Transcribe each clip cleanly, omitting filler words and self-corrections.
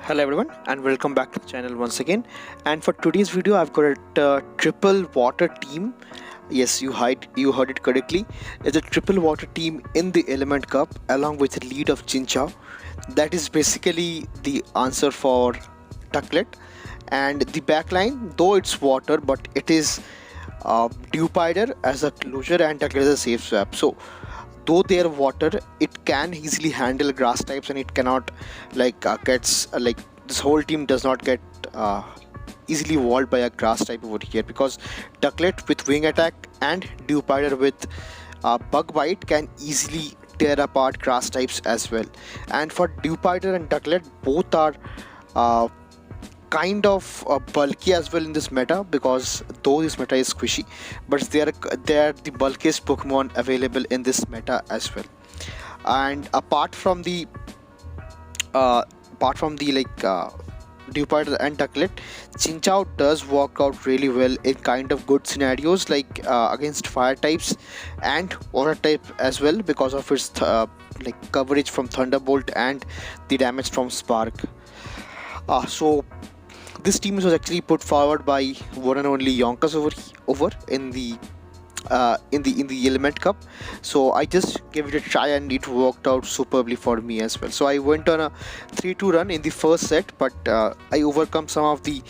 Hello everyone and welcome back to the channel once again. And for today's video I've got a triple water team. Yes, you heard it correctly. It's a triple water team in the Element Cup along with the lead of Chinchou. That is basically the answer for Ducklet. And the backline, though it's water, but it is Dewpider as a closure and Ducklet as a safe swap. So though they are water, it can easily handle grass types and it cannot gets this whole team does not get easily walled by a grass type over here, because Ducklet with wing attack and Dewpider with bug bite can easily tear apart grass types as well. And for Dewpider and Ducklet, both are kind of bulky as well in this meta, because though this meta is squishy, but they are the bulkiest Pokemon available in this meta as well. And apart from the Dewpider and Ducklet, Chinchou does work out really well in kind of good scenarios against fire types and water type as well, because of its coverage from Thunderbolt and the damage from Spark. So this team was actually put forward by one and only Yonkers over in the Element Cup. So I just gave it a try and it worked out superbly for me as well. So I went on a 3-2 run in the first set, but I overcome some of the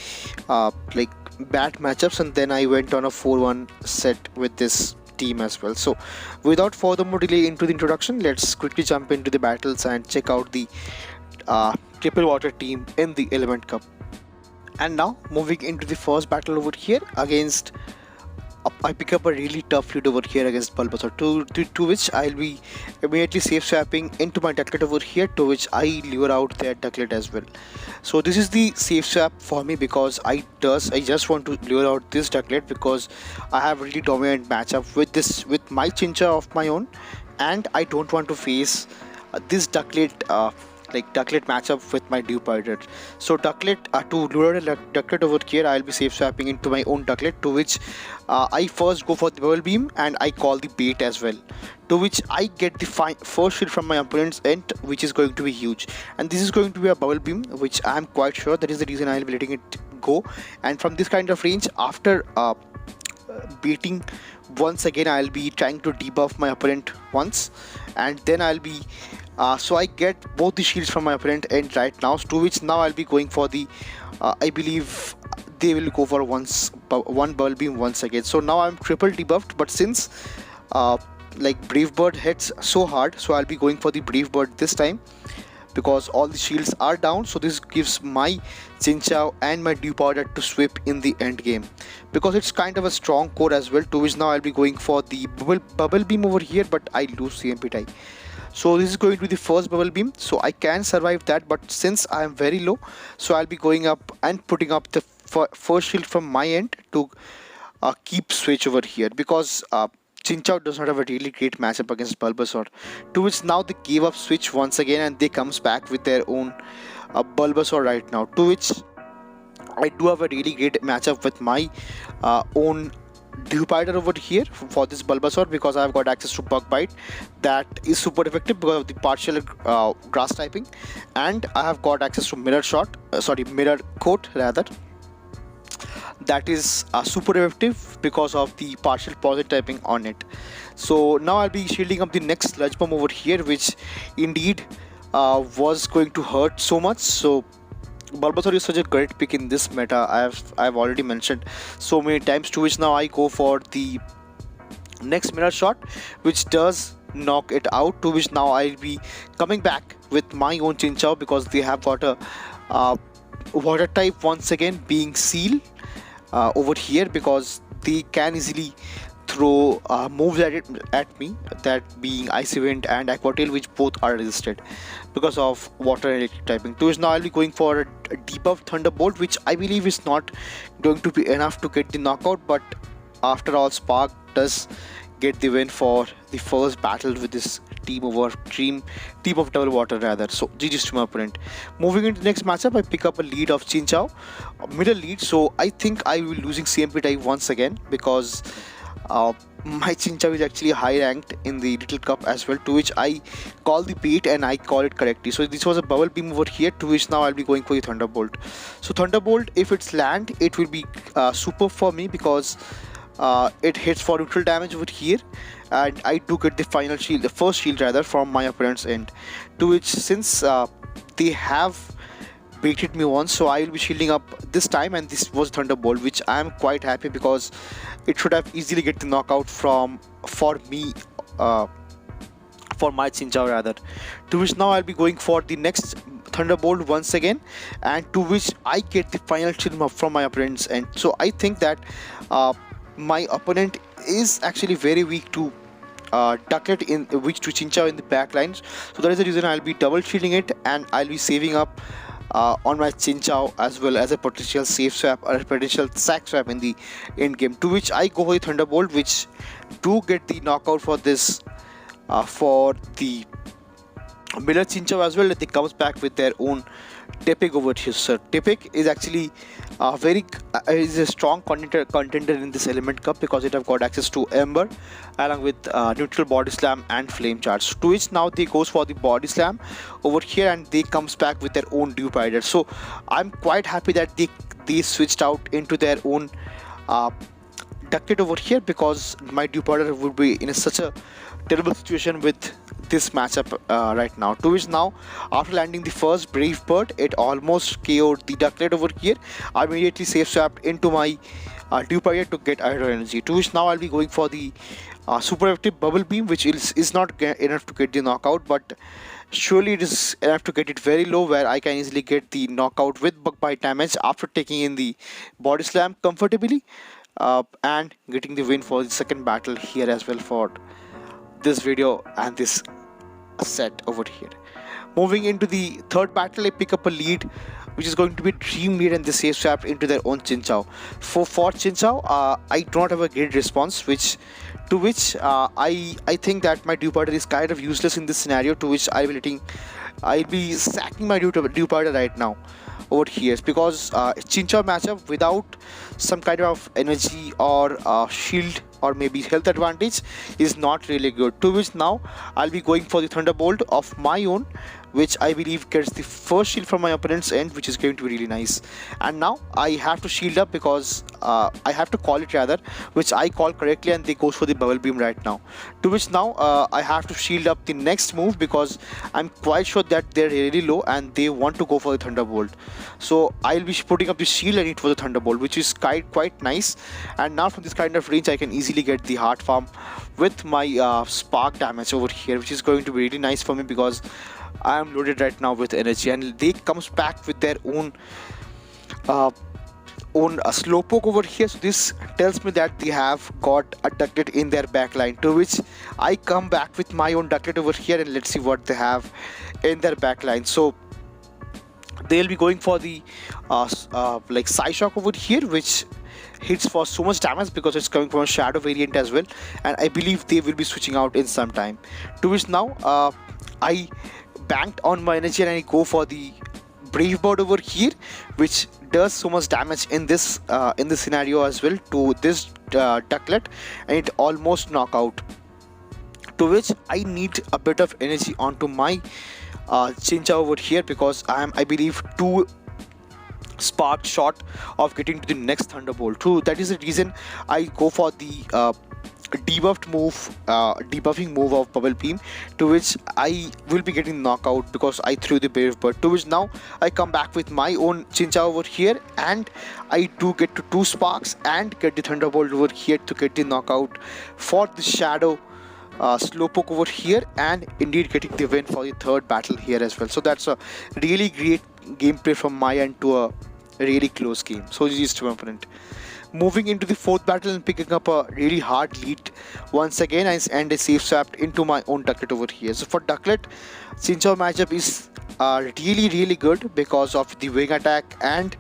bad matchups, and then I went on a 4-1 set with this team as well. So without further more delay into the introduction, let's quickly jump into the battles and check out the triple water team in the Element Cup. And now moving into the first battle over here against I pick up a really tough lead over here against Bulbasaur, to which I'll be immediately safe swapping into my Ducklet over here, to which I lure out their Ducklet as well. So this is the safe swap for me, because I just want to lure out this Ducklet because I have really dominant matchup with my Chinchou of my own, and I don't want to face this Ducklet Ducklet matchup with my Dewpider. So Ducklet, to lure a Ducklet over here, I'll be safe swapping into my own Ducklet, to which I first go for the Bubble Beam and I call the bait as well, to which I get the first shield from my opponent's end, which is going to be huge. And this is going to be a Bubble Beam, which I'm quite sure that is the reason I'll be letting it go. And from this kind of range, after baiting once again, I'll be trying to debuff my opponent once, and then I'll be so I get both the shields from my opponent end right now, to which now I'll be going for the I believe they will go for one Bubble Beam once again. So now I'm triple debuffed, but since Brave Bird hits so hard, so I'll be going for the Brave Bird this time, because all the shields are down. So this gives my Chinchou and my Dewpider to sweep in the end game, because it's kind of a strong core as well, to which now I'll be going for the Bubble Beam over here, but I lose CMP tie. So this is going to be the first Bubble Beam, so I can survive that, but since I am very low, so I'll be going up and putting up the first shield from my end to keep switch over here, because Chinchou does not have a really great matchup against Bulbasaur, to which now they gave up switch once again and they comes back with their own Bulbasaur right now, to which I do have a really great matchup with my own Dewpider over here for this Bulbasaur, because I've got access to bug bite that is super effective because of the partial grass typing, and I have got access to mirror coat rather, that is super effective because of the partial poison typing on it. So now I'll be shielding up the next sludge bomb over here, which indeed was going to hurt so much. So Bulbasaur is such a great pick in this meta, I've already mentioned so many times, to which now I go for the next mirror shot, which does knock it out, to which now I'll be coming back with my own Chinchou, because they have got a water type once again, being Seal over here, because they can easily throw moves at me, that being Icy Wind and Aqua Tail, which both are resisted because of water and electric typing. To which now I'll be going for a debuff Thunderbolt, which I believe is not going to be enough to get the knockout, but after all, Spark does get the win for the first battle with this team of double water rather. So GG's to my opponent. Moving into the next matchup, I pick up a lead of Chinchou, middle lead. So I think I will be losing CMP tie once again, because my Chinchou is actually high ranked in the Little Cup as well, to which I call the bait and I call it correctly. So this was a bubble beam over here, to which now I'll be going for the Thunderbolt. So Thunderbolt, if it's land, it will be super for me, because it hits for neutral damage over here, and I do get the final shield, the first shield rather, from my opponent's end, to which, since they have baited me once, so I will be shielding up this time, and this was Thunderbolt, which I am quite happy, because it should have easily get the knockout for me, for my Chinchou rather, to which now I'll be going for the next Thunderbolt once again, and to which I get the final shield from my opponent's end. So I think that my opponent is actually very weak to Ducklet in which to Chinchou in the back lines, so that is the reason I'll be double shielding it, and I'll be saving up on my Chinchou as well as a potential safe swap or a potential sack swap in the end game, to which I go with Thunderbolt, which do get the knockout for this for the Miller Chinchou as well. That they comes back with their own Tepig over here. So Tepig is actually is a strong contender in this Element Cup, because it have got access to Ember along with neutral body slam and flame charge, to which now they goes for the body slam over here, and they comes back with their own Dewpider. So I'm quite happy that they switched out into their own Ducklet over here, because my Dewpider would be in such a terrible situation with this matchup right now, to which now, after landing the first Brave Bird, it almost KO'd the Ducklet over here. I immediately safe swapped into my Dewpider to get Hydro Energy, to which now I'll be going for the super effective Bubble Beam, which is not enough to get the knockout, but surely it is enough to get it very low, where I can easily get the knockout with Bug Bite damage after taking in the Body Slam comfortably, and getting the win for the second battle here as well for this video and this set over here. Moving into the third battle, I pick up a lead which is going to be Dream Lead, and they safe swap into their own Chinchou. For Chinchou, I do not have a great response, to which I think that my Dewpider is kind of useless in this scenario, to which I'll be sacking my Dewpider right now over here, because Chinchou matchup without some kind of energy or shield or maybe health advantage is not really good, to which now I'll be going for the Thunderbolt of my own, which I believe gets the first shield from my opponent's end, which is going to be really nice. And now I have to shield up, because I have to call it rather, which I call correctly, and they goes for the Bubble Beam right now, to which now I have to shield up the next move, because I'm quite sure that they're really low and they want to go for the Thunderbolt. So I'll be putting up the shield and it for the Thunderbolt, which is quite nice. And now from this kind of range, I can easily get the Heart Farm with my spark damage over here, which is going to be really nice for me, because I am loaded right now with energy, and they comes back with their own Slowpoke over here. So this tells me that they have got a Ducklet in their backline, to which I come back with my own Ducklet over here, and let's see what they have in their backline. So they'll be going for the like Psyshock over here, which hits for so much damage because it's coming from a Shadow variant as well, and I believe they will be switching out in some time, to which now I banked on my energy and I go for the Brave Bird over here, which does so much damage in this scenario as well to this Ducklet, and it almost knockout, to which I need a bit of energy onto my Chinchou over here, because I believe 2 spark short of getting to the next Thunderbolt. So that is the reason I go for the debuffing move of Bubble Beam, to which I will be getting knockout because I threw the Brave Bird, to which now I come back with my own Chinchou over here, and I do get to 2 sparks and get the Thunderbolt over here to get the knockout for the Shadow Slowpoke over here, and indeed getting the win for the third battle here as well. So that's a really great gameplay from my end to a really close game. So GG's to my opponent. Moving into the fourth battle and picking up a really hard lead once again, and I safe swapped into my own Ducklet over here. So for Ducklet, Chinchou matchup is really good because of the wing attack and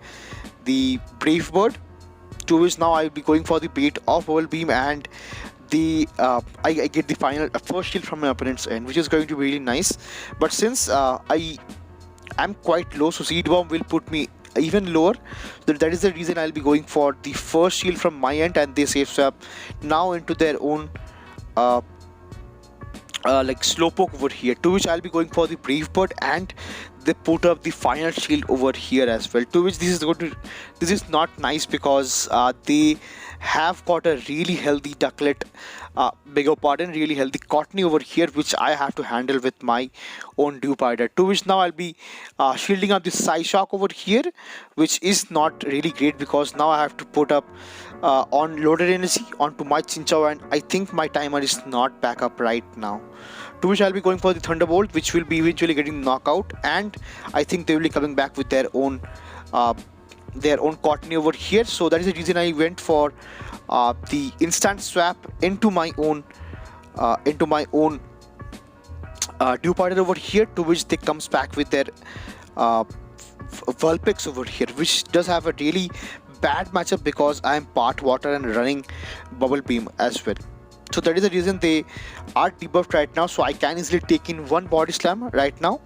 the Brave Bird, to which now I'll be going for the bait of Bubble Beam, and the I get the final first shield from my opponent's end, which is going to be really nice. But since I'm quite low, so Seed Bomb will put me even lower. That is the reason I'll be going for the first shield from my end, and they safe swap now into their own uh, like Slowpoke over here, to which I'll be going for the Brave Bird, and they put up the final shield over here as well, to which this is not nice because they have got a really healthy Ducklet, really healthy Cottonee over here, which I have to handle with my own Dewpider, to which now I'll be shielding up the Psyshock over here, which is not really great because now I have to put up on loaded energy onto my Chinchou, and I think my timer is not back up right now, to which I'll be going for the Thunderbolt, which will be eventually getting knockout, and I think they will be coming back with their own Cottonee over here. So that is the reason I went for the instant swap into my own Dewpider over here, to which they comes back with their Vulpix over here, which does have a really bad matchup because I am part water and running Bubble Beam as well. So that is the reason they are debuffed right now, so I can easily take in one Body Slam right now,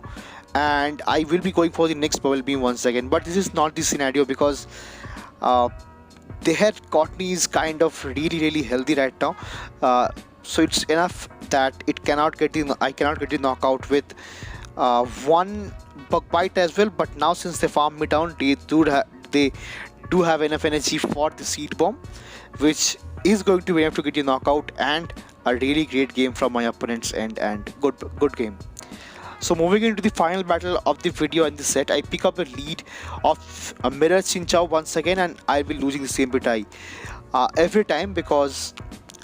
and I will be going for the next Bubble Beam once again. But this is not the scenario because their Cottonee is kind of really healthy right now, so it's enough that I cannot get the knockout with one Bug Bite as well. But now since they farm me down, they do have enough energy for the Seed Bomb, which is going to be enough to get you knockout, and a really great game from my opponent's end, and good game. So moving into the final battle of the video and the set, I pick up the lead of a Mirror Chinchou once again, and I'll be losing the same bit every time because,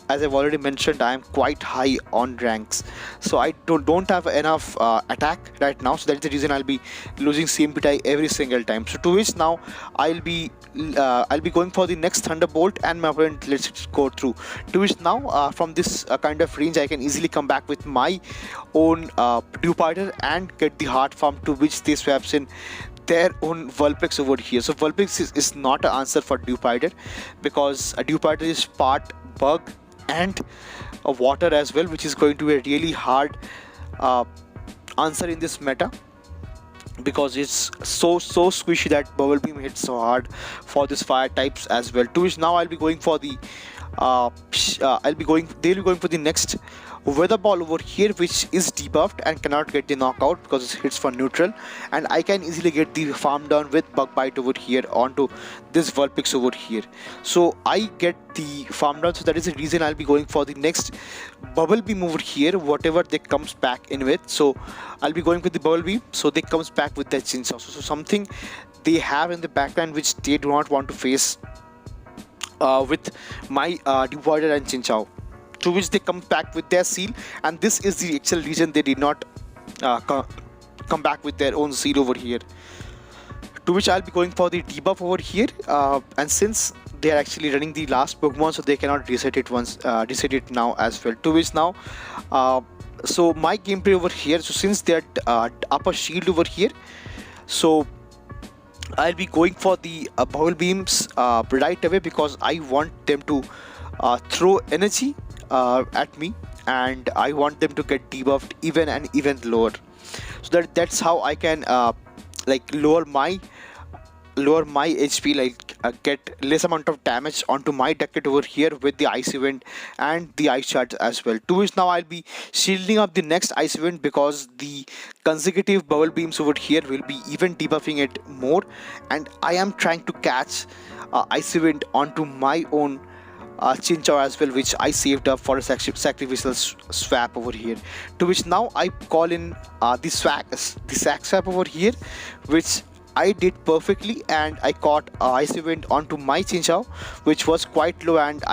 as I've already mentioned, I am quite high on ranks, so I don't have enough attack right now. So that's the reason I'll be losing CMPTI every single time. So to which now I'll be going for the next Thunderbolt, and my opponent lets it go through. To which now from this kind of range, I can easily come back with my own Dewpider and get the Heart Farm, to which they swaps in their own Vulpix over here. So Vulpix is not an answer for Dewpider because a Dewpider is part bug and water as well, which is going to be a really hard answer in this meta because it's so squishy that Bubble Beam hits so hard for this fire types as well. To which now I'll be going for the they'll be going for the next Weather Ball over here, which is debuffed and cannot get the knockout because it hits for neutral, and I can easily get the farm down with Bug Bite over here onto this Vulpix over here. So I get the farm down, so that is the reason I'll be going for the next Bubble Beam over here, whatever they comes back in with. So I'll be going with the Bubble Beam, so they comes back with their Chinchou. So something they have in the backline which they do not want to face with my Dewpider and Chinchou, to which they come back with their seal, and this is the actual reason they did not come back with their own seal over here. To which I'll be going for the debuff over here, and since they are actually running the last Pokemon, so they cannot reset it now as well. To which now so my gameplay over here, so since they're up a shield over here, so I'll be going for the Bubble Beams right away because I want them to throw energy at me, and I want them to get debuffed even lower, so that's how I can like lower my HP, like get less amount of damage onto my Ducklet over here with the Ice Event and the Ice Charge as well. To which now I'll be shielding up the next Ice Event because the consecutive Bubble Beams over here will be even debuffing it more, and I am trying to catch Ice Event onto my own Chinchou as well, which I saved up for a sacrificial swap over here. To which now I call in the sack swap over here, which I did perfectly, and I caught Ice Event onto my Chinchou, which was quite low, and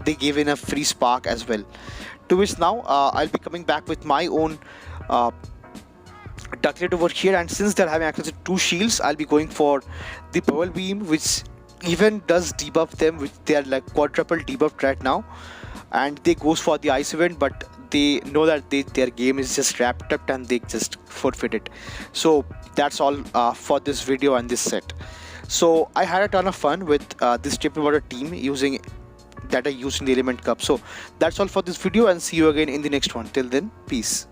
they gave in a free spark as well. To which now I'll be coming back with my own Ducklet over here, and since they're having access to 2 shields, I'll be going for the Bubble Beam, which even does debuff them, which they are like quadruple debuffed right now, and they goes for the Ice Event, but they know that their game is just wrapped up and they just forfeit it. So that's all for this video and this set. So I had a ton of fun with this triple water team that I used in the ElementCup. So that's all for this video, and see you again in the next one. Till then, peace.